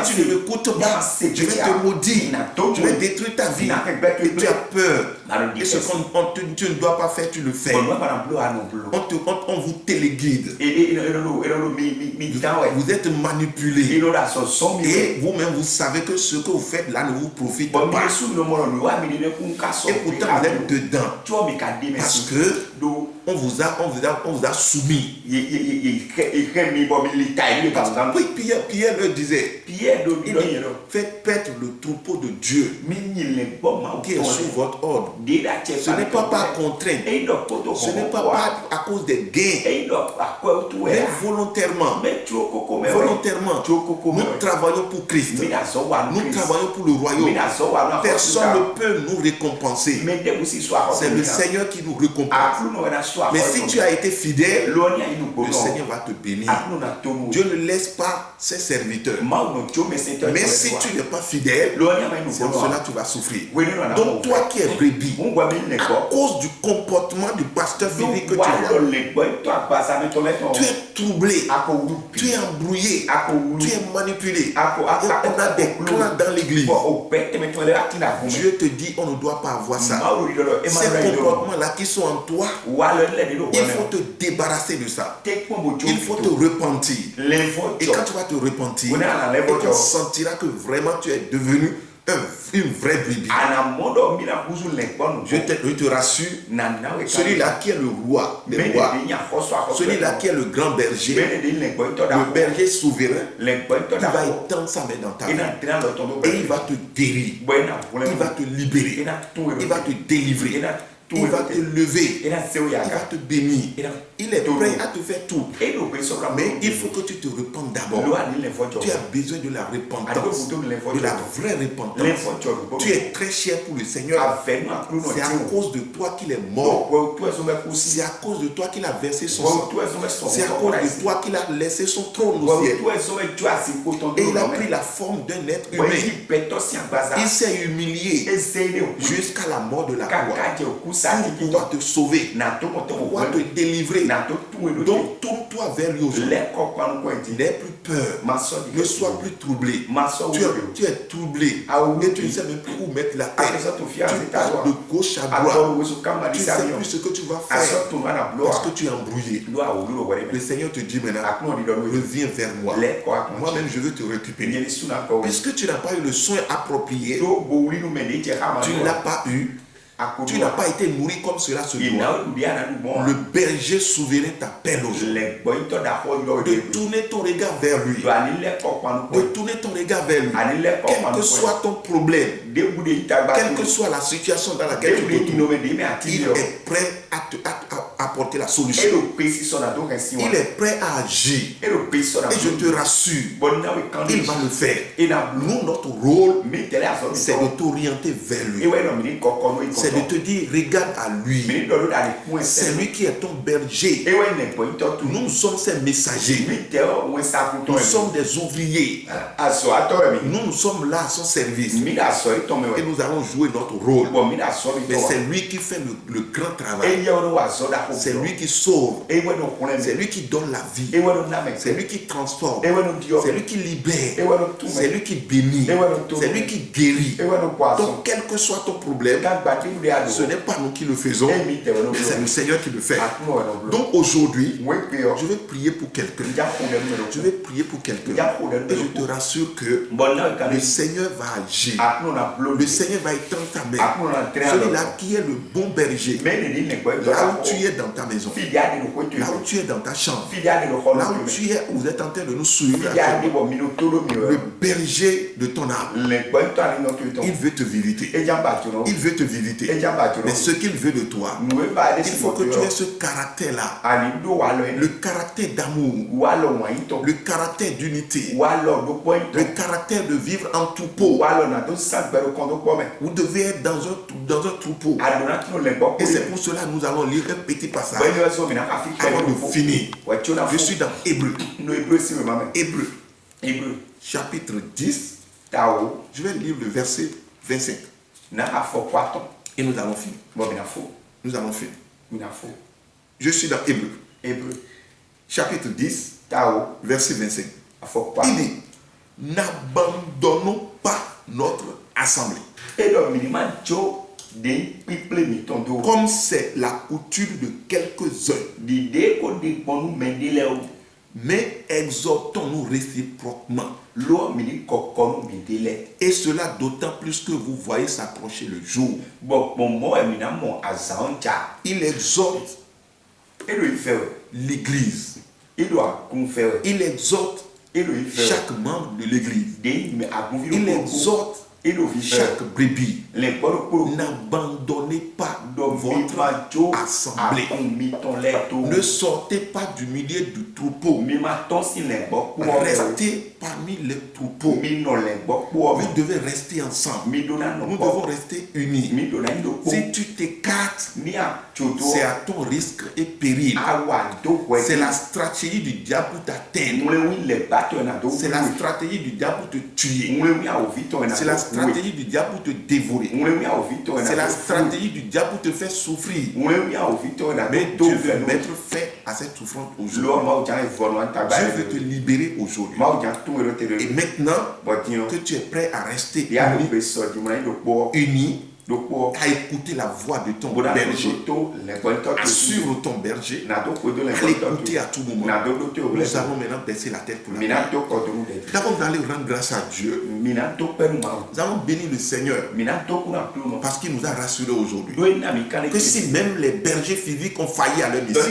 Si tu ne m'écoutes pas, je vais te maudire. Je vais détruire ta vie. Et tu as peur. Et ce qu'on tu ne dois pas faire, tu le fais. On vous téléguide. Vous êtes manipulé. Et vous-même, vous savez que ce que vous faites là ne vous profite pas. Et pourtant, vous êtes dedans. Parce que on vous a soumis. Oui, Pierre le disait. Faites paître le troupeau de Dieu qui est sous votre ordre. Ce n'est pas par contrainte. Ce n'est pas à cause des gains. Mais volontairement. Nous travaillons pour Christ. Nous travaillons pour le royaume. Personne ne peut nous récompenser. C'est le Seigneur qui nous récompense. Mais si tu as été fidèle, le Seigneur va te bénir. Dieu ne laisse pas ses serviteurs. Mais si tu n'es pas fidèle, c'est pour cela que tu vas souffrir. Donc toi qui es brebis, à cause du comportement du pasteur physique que tu vois, tu es troublé, tu es embrouillé, tu es manipulé. Et on a des clans dans l'église. Dieu te dit, on ne doit pas avoir ça. Ces comportements-là qui sont en toi, il faut te débarrasser de ça. Il faut te repentir. Et quand tu vas te repentir, tu sentiras que vraiment tu es devenu une vraie brebis. Je te rassure, celui-là qui est le roi, celui-là qui est le grand berger, le berger souverain, il va étendre sa main dans ta vie et il va te guérir, il va te libérer, il va te délivrer. Il va te lever, il va te bénir, il est prêt à te faire tout. Mais il faut que tu te repentes d'abord. Tu as besoin de la repentance, de la vraie repentance. Tu es très cher pour le Seigneur. C'est à cause de toi qu'il est mort. C'est à cause de toi qu'il a versé son sang. C'est à cause de toi qu'il a laissé son trône au ciel. Et il a pris la forme d'un être humain. Il s'est humilié jusqu'à la mort de la croix. Pour pouvoir te sauver, pour pouvoir te délivrer. Donc tourne-toi vers lui aujourd'hui. N'aie plus peur, ne sois plus troublé. Tu es troublé et tu ne sais même plus où mettre la tête. Tu pars de gauche à droite. Tu ne sais plus ce que tu vas faire parce que tu es embrouillé. Le Seigneur te dit maintenant, reviens vers moi. Moi-même je veux te récupérer. Puisque tu n'as pas eu le soin approprié, tu ne l'as pas eu. Tu n'as pas été nourri comme cela se doit. Le berger souverain t'appelle aujourd'hui de tourner ton regard vers lui. De tourner ton regard vers lui. Quel que soit ton problème, quelle que soit la situation dans laquelle tu te trouves, il est prêt à apporter la solution. Il est prêt à agir. Et je te rassure, il va le faire. Nous, notre rôle, c'est de t'orienter vers lui. C'est de te dire, regarde à lui. C'est lui qui est ton berger. Nous sommes ses messagers. Nous sommes des ouvriers. Nous sommes là à son service. Et nous allons jouer notre rôle. Mais c'est lui qui fait le grand travail. C'est lui qui sauve. C'est lui qui donne la vie. C'est lui qui transforme. C'est lui qui libère. C'est lui qui bénit. C'est lui qui guérit. Donc quel que soit ton problème, ce n'est pas nous qui le faisons, mais c'est le Seigneur qui le fait. Donc aujourd'hui, je vais prier pour quelqu'un. Je vais prier pour quelqu'un. Et je te rassure que le Seigneur va agir. Le Seigneur va étendre ta main. Celui-là qui est le bon berger. Là où tu es dans ta maison. Là où tu es dans ta chambre. Là où tu es, où vous êtes en train de nous suivre. Le berger de ton âme. Il veut te visiter. Il veut te visiter. Mais ce qu'il veut de toi, il faut que tu aies ce caractère-là. Le caractère d'amour. Le caractère d'unité. Le caractère de vivre en troupeau. Vous devez être dans un troupeau. Et c'est pour cela que nous allons lire un petit passage avant de finir. Je suis dans Hébreu. Hébreu chapitre 10. Je vais lire le verset 25. Et nous allons finir. Nous allons finir. Je suis dans Hébreu. Chapitre 10, verset 25. Il dit, n'abandonnons pas notre assemblée. Comme c'est la coutume de quelques-uns. Mais exhortons-nous réciproquement. Et cela d'autant plus que vous voyez s'approcher le jour. Il exhorte l'église. Il exhorte chaque membre de l'église. Il exhorte chaque brebis. N'abandonnez pas votre assemblée. Ne sortez pas du milieu du troupeau. Restez parmi les troupeaux. Vous devez rester ensemble. Nous devons rester unis. Si tu t'écartes, c'est à ton risque et péril. C'est la stratégie du diable pour t'atteindre. C'est la stratégie du diable pour te tuer. C'est la stratégie du diable pour te dévorer. C'est la stratégie du diable pour te faire souffrir. Mais Dieu veut mettre fin à cette souffrance aujourd'hui. Dieu veut te libérer aujourd'hui. Et maintenant que tu es prêt à rester uni, à écouter la voix de ton berger, à suivre ton berger, à l'écouter à tout moment. Nous allons maintenant baisser la tête pour la prière. D'abord, nous allons rendre grâce à Dieu. Nous allons bénir le Seigneur parce qu'il nous a rassurés aujourd'hui que si même les bergers physiques ont failli à leur mission,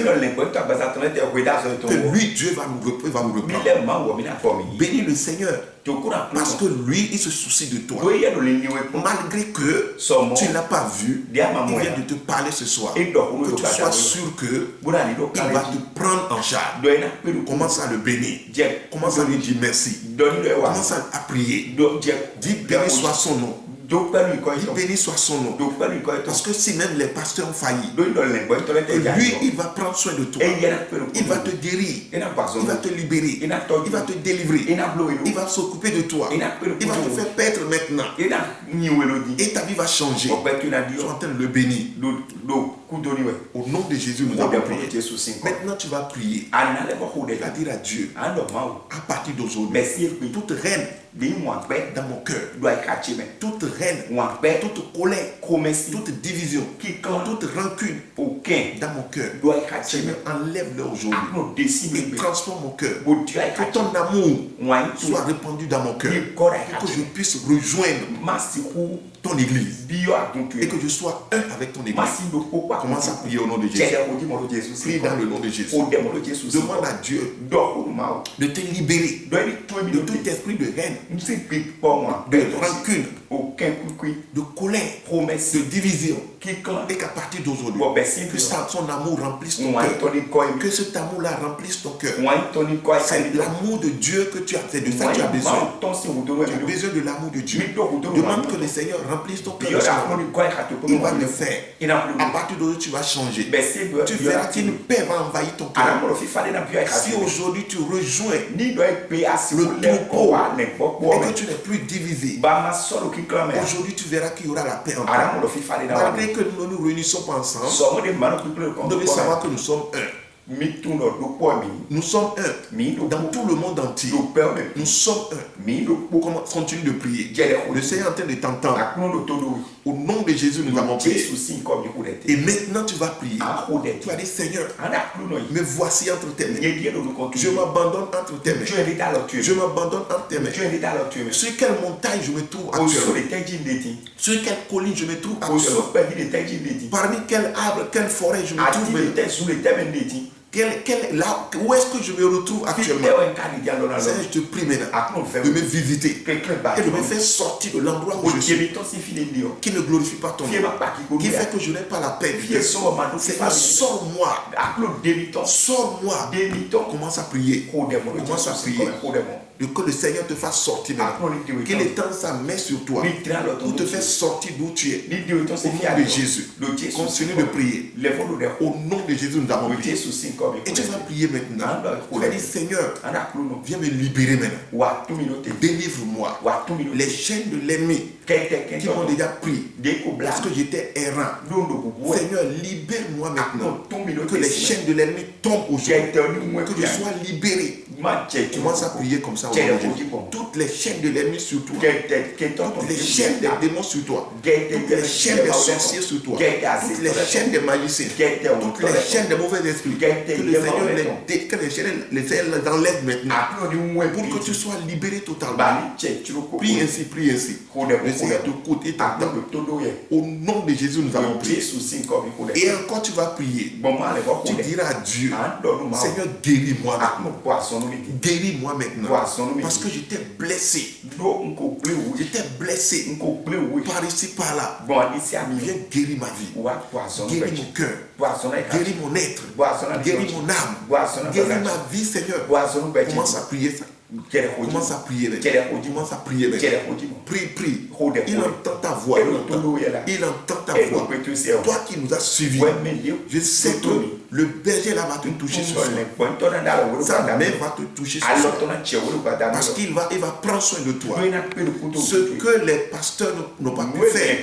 que lui, Dieu va nous reprendre. Bénis le Seigneur. Parce que lui, il se soucie de toi. Malgré que tu ne l'as pas vu, il vient de te parler ce soir. Que tu sois sûr que il va te prendre en charge. Commence à le bénir. Commence à lui dire merci. Commence à prier. Dis béni soit son nom. Il béni soit son nom. Parce que si même les pasteurs ont failli, lui, il va prendre soin de toi. Il va te guérir. Il va te libérer. Il va te délivrer. Il va s'occuper de toi. Il va te faire paître maintenant. Et ta vie va changer. Tu es en train de le bénir. Au nom de Jésus, nous allons prier. Maintenant, tu vas prier. Tu vas dire à Dieu, à partir d'aujourd'hui, toute reine dans mon cœur, toute haine, toute colère, toute division, toute rancune dans mon cœur. Seigneur, enlève-le aujourd'hui et transforme mon cœur. Que ton amour soit répandu dans mon cœur. Que je puisse rejoindre ton église et que je sois un avec ton église. Commence à prier au nom de Jésus. Prie dans le nom de Jésus. Demande à Dieu de te libérer de tout esprit de haine, de rancune, de colère, de division, et qu'à partir d'aujourd'hui, que son amour remplisse ton cœur, que cet amour-là remplisse ton cœur. C'est l'amour de Dieu que tu as, c'est de ça que tu as besoin. Tu as besoin de l'amour de Dieu. Demande que le Seigneur remplisse ton cœur. Il va le faire. À partir d'aujourd'hui, tu vas changer. Tu verras qu'une paix va envahir ton cœur. Si aujourd'hui tu rejoins le troupeau et que tu n'es plus divisé, aujourd'hui tu verras qu'il y aura la paix en toi. Malgré que nous ne nous réunissons pas ensemble, nous devons savoir que nous sommes un. Nous sommes un dans tout le monde entier. Nous sommes un. Continue de prier. Le Seigneur est en train de t'entendre. Au nom de Jésus, nous avons prié. Et maintenant, tu vas prier. Tu vas dire, Seigneur, me voici entre tes mains. Je m'abandonne entre tes mains. Je m'abandonne entre tes mains. Sur quelle montagne je me trouve actuellement? Sur quelle colline je me trouve actuellement? Parmi quel arbre, quelle forêt je me trouve? Où est-ce que je me retrouve actuellement? Seigneur, je te prie maintenant de me visiter et de me faire sortir de l'endroit où je suis, qui ne glorifie pas ton nom, qui fait que je n'ai pas la paix. Seigneur, sors-moi. Sors-moi. Commence à prier. Commence à prier. Que le Seigneur te fasse sortir maintenant. Qu'il étende sa main sur toi pour te faire sortir d'où tu es. Au nom de Jésus. Continue de prier. Au nom de Jésus, nous avons prié. Et tu vas prier maintenant. Tu vas dire, Seigneur, viens me libérer maintenant. Délivre-moi. Les chaînes de l'ennemi qui m'ont déjà pris parce que j'étais errant. Seigneur, libère-moi maintenant. Que les chaînes de l'ennemi tombent aujourd'hui. Que je sois libéré. Commence à prier comme ça. Toutes les chaînes de l'ennemi sur toi, toutes les chaînes des démons sur toi, toutes les chaînes des sorciers sur toi, toutes les chaînes des magiciens, toutes les chaînes des mauvais esprits, que le Seigneur les enlève maintenant pour que tu sois libéré totalement. Prie ainsi, prie ainsi. Le Seigneur t'écoute et t'entend. Au nom de Jésus, nous allons prier. Et encore tu vas prier. Tu diras à Dieu, Seigneur, guéris-moi maintenant. Guéris-moi maintenant. Parce que j'étais blessé. J'étais blessé par ici, par là. Viens guérir ma vie. Guéris mon cœur. Guéris mon être. Guéris mon âme. Guéris ma vie, Seigneur. Commence à prier ça. Commence à prier. Commence à prier. Prie, prie. Il entend ta voix. Il entend ta voix. Toi qui nous as suivis. Je sais que le berger là va te toucher ce soir. Sa main va te toucher ce soir. Parce qu'il va prendre soin de toi. Ce que les pasteurs n'ont pas pu faire,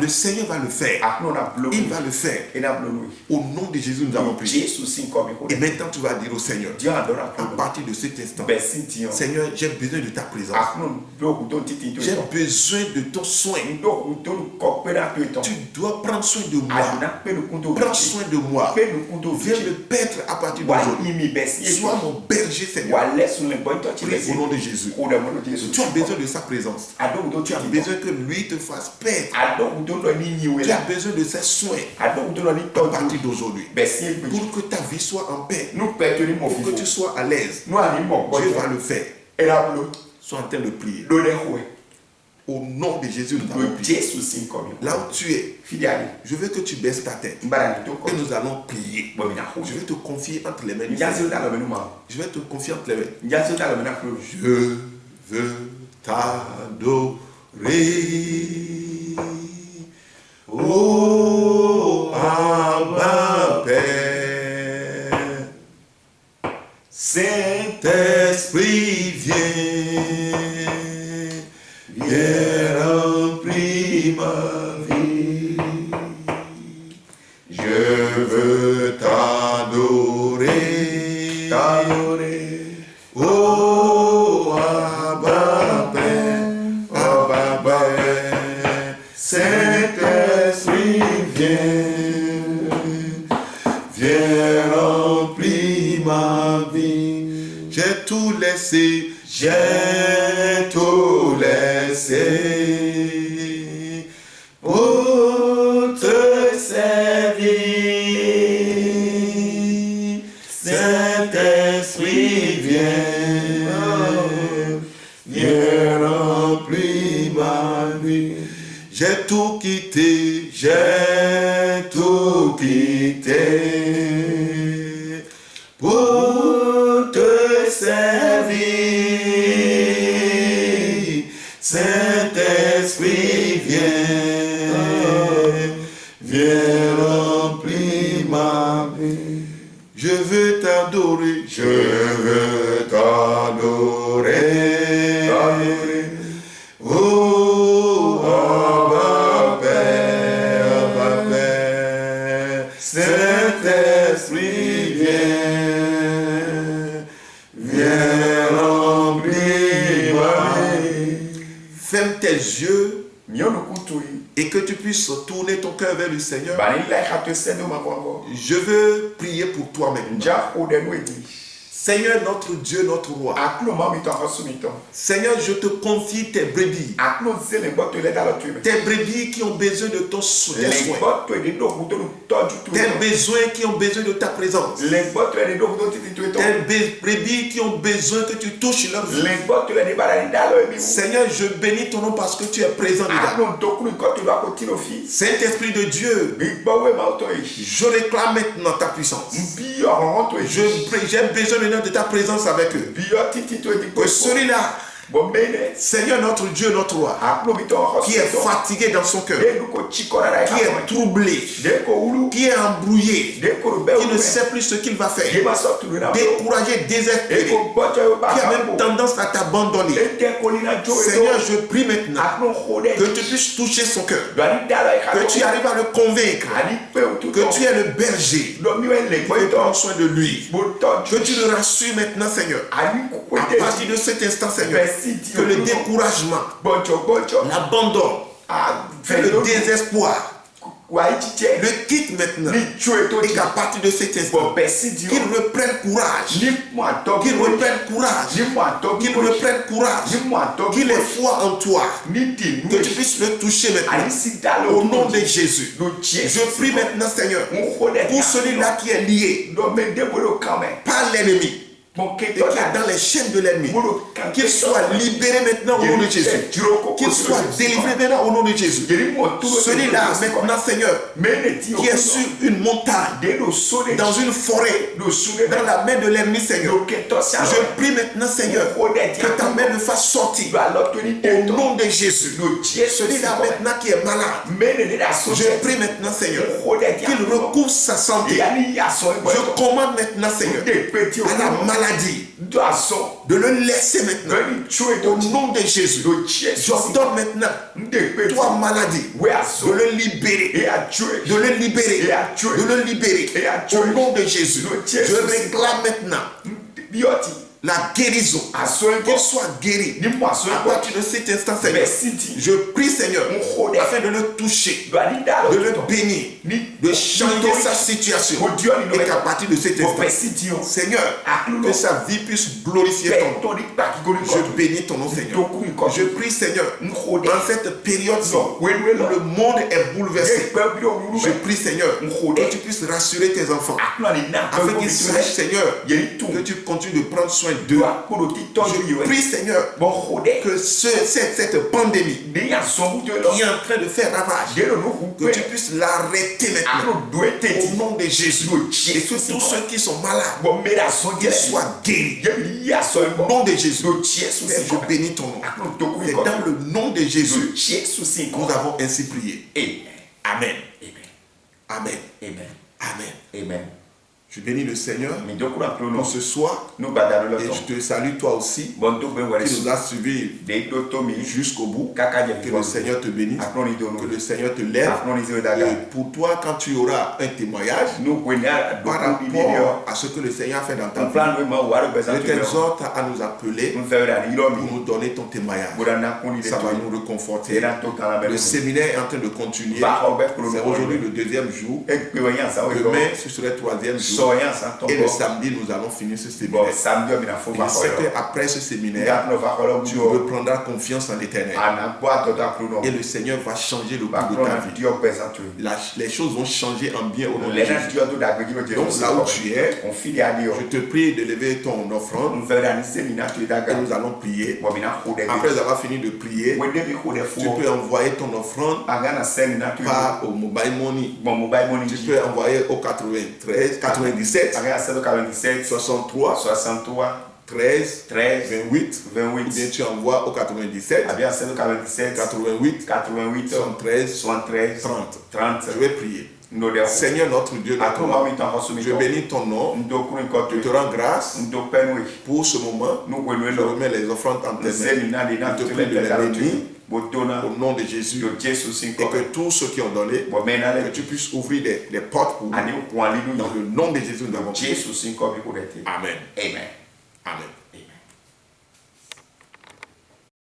le Seigneur va le faire. Il va le faire. Au nom de Jésus, nous avons prié. Et maintenant, tu vas dire au Seigneur, à partir de cet instant, Seigneur, j'ai besoin de ta présence. J'ai besoin de ton soin. Tu dois prendre soin de moi. Prends soin de moi. Viens me paître à partir d'aujourd'hui. Sois mon berger, Seigneur. Prie au nom de Jésus. Tu as besoin de sa présence. Tu as besoin que lui te fasse paître. Tu as besoin de ses soins à partir d'aujourd'hui. Pour que ta vie soit en paix. Pour que tu sois à l'aise. Dieu va le faire. Sois en train de prier. Au nom de Jésus, nous allons prier. Là où tu es, je veux que tu baisses ta tête. Et nous allons prier. Je vais te confier entre les mains du Seigneur. Je vais te confier entre les mains. Je veux t'adorer. Oh, Abba Père. Saint-Esprit, viens. Viens remplir ma vie. Je veux t'adorer. Oh, Abba Père, Abba Père. Saint-Esprit, viens remplir ma vie. J'ai tout laissé, pour te servir. Saint-Esprit, viens remplir ma vie. J'ai tout quitté, pour te servir. Saint-Esprit, viens remplir ma vie. Je veux t'adorer, Oh, Abba Père, Saint-Esprit, viens remplir ma vie. Ferme tes yeux et que tu puisses tourner ton cœur vers le Seigneur. Je veux prier pour toi maintenant. Seigneur, notre Dieu, notre roi. Seigneur, je te confie tes brebis. Tes brebis qui ont besoin de ton soutien. Tes besoins qui ont besoin de ta présence. Tes brebis qui ont besoin que tu touches leur vie. Seigneur, je bénis ton nom parce que tu es présent dedans. Saint-Esprit de Dieu, je réclame maintenant ta puissance. J'ai besoin maintenant de ta présence avec eux. Que celui-là, Seigneur notre Dieu, notre roi, qui est fatigué dans son cœur, qui est troublé, qui est embrouillé, qui ne sait plus ce qu'il va faire, découragé, désespéré, qui a même tendance à t'abandonner. Seigneur, je prie maintenant que tu puisses toucher son cœur, que tu arrives à le convaincre, que tu es le berger, que tu prends soin de lui, que tu le rassures maintenant, Seigneur. À partir de cet instant, Seigneur, que le découragement, l'abandon, le désespoir le quitte maintenant et qu'à partir de cet instant qu'il reprenne courage, qu'il ait foi en toi, que tu puisses le toucher maintenant au nom de Jésus. Je prie maintenant, Seigneur, pour celui-là qui est lié par l'ennemi et qui est dans les chaînes de l'ennemi, qu'il soit libéré maintenant au nom de Jésus, qu'il soit délivré maintenant au nom de Jésus. Celui-là maintenant, Seigneur, qui est sur une montagne, dans une forêt, dans la main de l'ennemi, Seigneur, je prie maintenant, Seigneur, que ta main le fasse sortir au nom de Jésus. Celui-là maintenant qui est malade, je prie maintenant, Seigneur, qu'il recouvre sa santé. Je commande maintenant, Seigneur, à la maladie de le laisser maintenant au nom de Jésus. J'ordonne maintenant, toi maladie, de le libérer, au nom de Jésus. Je réclame maintenant la guérison, qu'il soit guéri à partir de cet instant, Seigneur. Je prie, Seigneur, afin de le toucher, de le bénir, de changer sa situation, et qu'à partir de cet instant, Seigneur, que sa vie puisse glorifier ton nom. Je bénis ton nom, Seigneur. Je prie, Seigneur, dans cette période où le monde est bouleversé, je prie, Seigneur, que tu puisses rassurer tes enfants, afin qu'ils sachent, Seigneur, que tu continues de prendre soin d'eux. Je prie, Seigneur, que cette pandémie qui est en train de faire ravage, que tu puisses l'arrêter maintenant au nom de Jésus, et que tous ceux qui sont malades, qu'ils soient guéris au nom de Jésus. Je bénis ton nom. C'est dans le nom de Jésus nous avons ainsi prié. Amen. Amen. Amen. Amen. Je bénis le Seigneur pour ce soir et je te salue toi aussi qui nous as suivis jusqu'au bout. Que le Seigneur te bénisse, que le Seigneur te lève. Et pour toi, quand tu auras un témoignage par rapport à ce que le Seigneur a fait dans ta vie, je t'exhorte à nous appeler pour nous donner ton témoignage. Ça va nous réconforter. Le séminaire est en train de continuer. C'est aujourd'hui le 2e jour. Demain, ce serait le 3e jour. Et le samedi, nous allons finir ce séminaire. Et je sais qu'après ce séminaire, tu reprendras confiance en l'Éternel. Et le Seigneur va changer le cours de ta vie. Les choses vont changer en bien au nom de Jésus. Donc là où tu es, je te prie de lever ton offrande et nous allons prier. Après avoir fini de prier, tu peux envoyer ton offrande par au mobile money. Tu peux envoyer au 97 63 13 28 ou bien tu envoies au 97 88 73 30. Je vais prier. Seigneur notre Dieu, je bénis ton nom, je te rends grâce pour ce moment. Je remets les offrandes en tes mains. Je te prie de les bénir au nom de Jésus, et que tous ceux qui ont donné, que tu puisses ouvrir des portes pour nous. Dans le nom de Jésus, nous avons prié. Amen. Amen.